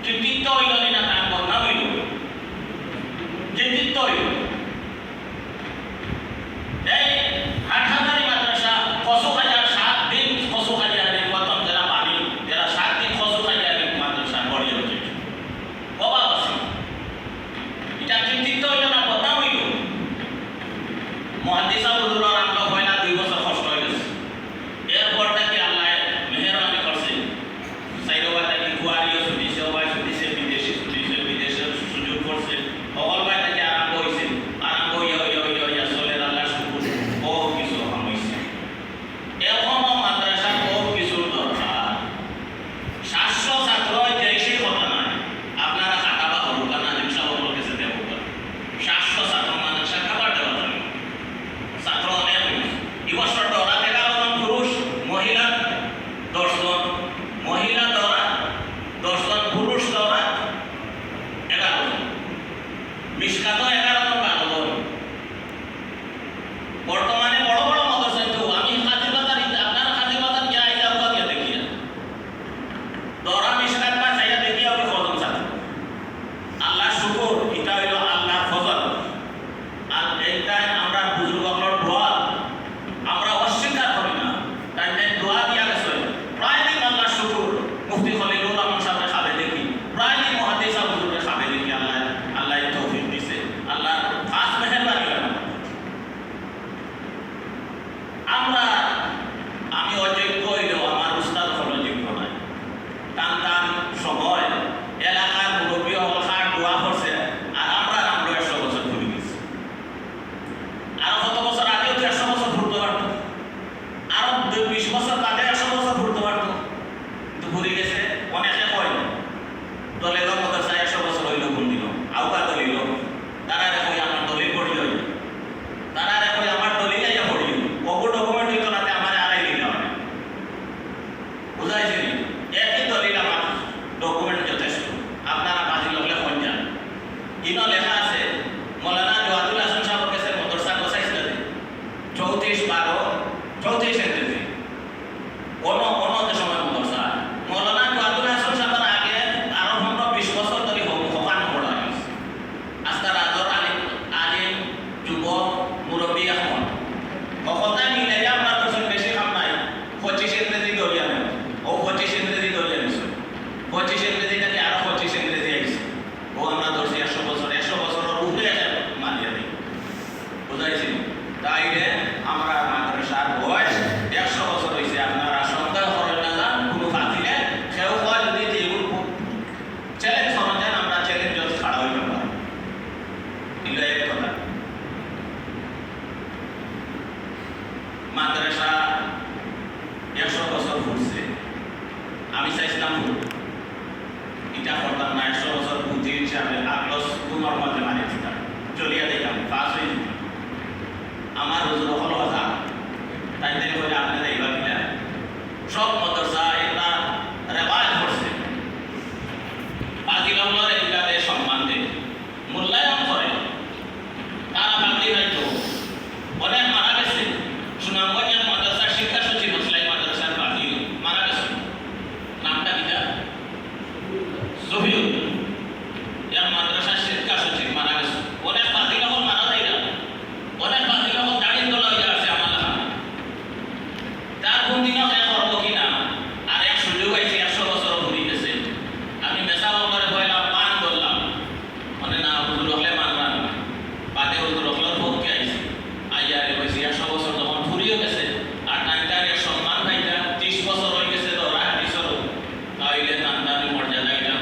কৃতিত্ব হইল না তার বদনাম হইল, কৃতিত্ব হইল। এই হাটহাজারী মাদ্রাসা কসু হাজার 7 দিন কসু হাজারে প্রথম যারা পানি যারা 7 দিন কসু হাজারে মাদ্রাসা গড়িয়ে উঠেছে, অবাক আছে। এটা কৃতিত্ব হইল না বদনাম হইল। মুহাদ্দিস হুজুর আমরা হয় না 2 বছর কষ্ট হয়ে গেছে। এরপর থেকে আল্লাহ মেহেরবানি করছে, সাইরোবাটা কি কুয়ারিও সুদিছে, ওবাই সুদিছে, বিদেশের সুযোগ করছে, অগলবাই থেকে আরম্ভ হয়েছে, আরম্ভ হইয়া চলে আল্লাহ শুকুর বহু কিছু হয়েছে। এখনো মাদ্রাসার বহু কিছুর দরকার। 700 ছাত্র যেই কথা নাই, আপনারা খাটাবা করুক না রিক্সা বকর কাছে দেব 700 ছাত্র মাদ্রাসা খাবার দেওয়া যাবে। ছাত্র অনেক এই বছর ধরা 11 জন পুরুষ, মহিলা 10 জন, মহিলা ধরা 10 জন, পুরুষ ধরা 11 জন, মিশকাত 11 জন, 12 জন। বর্তমানে বড় বড় মাদ্রাসা তো আমি কাজীবাজার আপনারা কাজীবাজার গিয়ে আইয়া গিয়ে দেখিয়া ধরা মিশকাত বা চাইয়া দেখিয়া ওই কদম ছাত্র। আল্লাহ শুকর, এটা হইল আল্লাহর ফজল। আর এইটাই আমরা বুজুর্গগুলোর দোয়া আমরা অস্বীকার করি না, তাই দোয়া দিয়া গেছে। প্রায় দিন আল্লাহ শুকর মুফতি খলিলুর রহমান সাহেবের খাবে দেখি, প্রায় দিন মুহাদ্দিস হুজুরের খাবে দেখি। আল্লাহ তৌফিক দিছে, আল্লাহ খাস মেহেরবানি করেন। আমি অযোগ্য হইলেও আমার উস্তাদ হলো যোগ্য নাই। টান টান সময় এলাকার মুরব্বী হলকার দোয়া করছে, আর আমরা 100 বছর ঘুরে গেছি। আরো কত বছর আগেও 100 বছর ঘুরতে পারতো, আরো 20 বছর বাদে 100 বছর ঘুরতে পারতো, কিন্তু ঘুরে গেছে। অনেকে কয় দলের মাদ্রাসা 100 বছর হইল ঘুর দিল, আউকা দলিল, তারা কই আমার দলিল পড়িল, তারা কই আমার দলিল আইয়া পড়িল, কবর ডকুমেন্ট হইতো না আমার আড়াই দিল। বুঝাইছে নি? একই দলিল আমার ডকুমেন্ট যথেষ্ট। আপনারা বাজি লগলে কোন যান ইনো লেখা আছে মৌলানা জওয়াদুল হাসান সাহেবের কাছে মাদ্রাসা গোসাইছে 34 ইংরেজি অন্য সময় মাদ্রাসা। মৌলানা জওয়াদুল হাসান সাহেবের আগে আরো 15-20 বছর ধরে হকানো পড়া হয়েছে। আস্তা রাজর আলিম যুবক মুরব্বী এখন কখনই মিলে আমরা তো বেশি কাম নাই। 25 ইংরেজি দলিয়া নেই, ও 25 ইংরেজি দলিয়া নিছে, 25 ইংরেজিটাকে আরো 25 ইংরেজি আইছে, ও আমরা ধরছি 100 বছরের উপরে মানিয়ে দিই। বুঝাইছি? তাই আমরা মাদ্রাসার বয়স 100 বছর হয়েছে। আপনারা সন্দেহ করেন না যান কোনো ফাতিলে কেউ কয় যদি চ্যালেঞ্জ করেন যান, আমরা চ্যালেঞ্জ খাড়া হইতে পারি। এগুলো এক কথা। মাদ্রাসা 100 বছর ঘুরছে, আমি চাইছিলাম এটা করতাম না। 100 বছর পুঁজি হিসাবে আগলস তোমার মধ্যে মানিয়ে দিতাম, চলিয়া দিতাম, পাস হয়ে যেতাম। আমার হুজুর হলো কথা তাই তাই বলে আপনারা এইবার কিনা সব মাদ্রাসা এটা রেওয়াজ করছে, বাজিলগুলোর এগুলাতে সম্মান দেয়, মূল্যায়ন করে। তারা ভাবলি হয়তো অনেক মারা গেছে। সুনামগঞ্জের মাদ্রাসার শিক্ষা সচিব মুসলাই মাদ্রাসার বাজিল মারা গেছে, নামটা কিটা জহিরুল, এর মাদ্রাসার শিক্ষা সচিব মারা গেছে। অনেক বাজিল মারা যায় না, অনেক বাজিল দাঁড়িয়ে তোলা হয়ে আছে আমার লাগানো। তার কোন দিনও কে করবো কিনা আর এক সুযোগ হয়েছে, 100 বছর ঘুরে গেছে। আমি মেসা বাবরে বললাম মান ধরলাম, মানে না হুজুর হলে মানলাম, বাদে হুজুর হলের পক্ষে আইছে। আইয়া হয়েছে 100 বছর তখন ফুরিয়ে গেছে, আর টাইমটার এক সম্মান ভাইটা 30 বছর হয়ে গেছে। তো ওরা হাদিসেরও তাইলে নান্দারি মর্যাদা এটা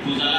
পূজা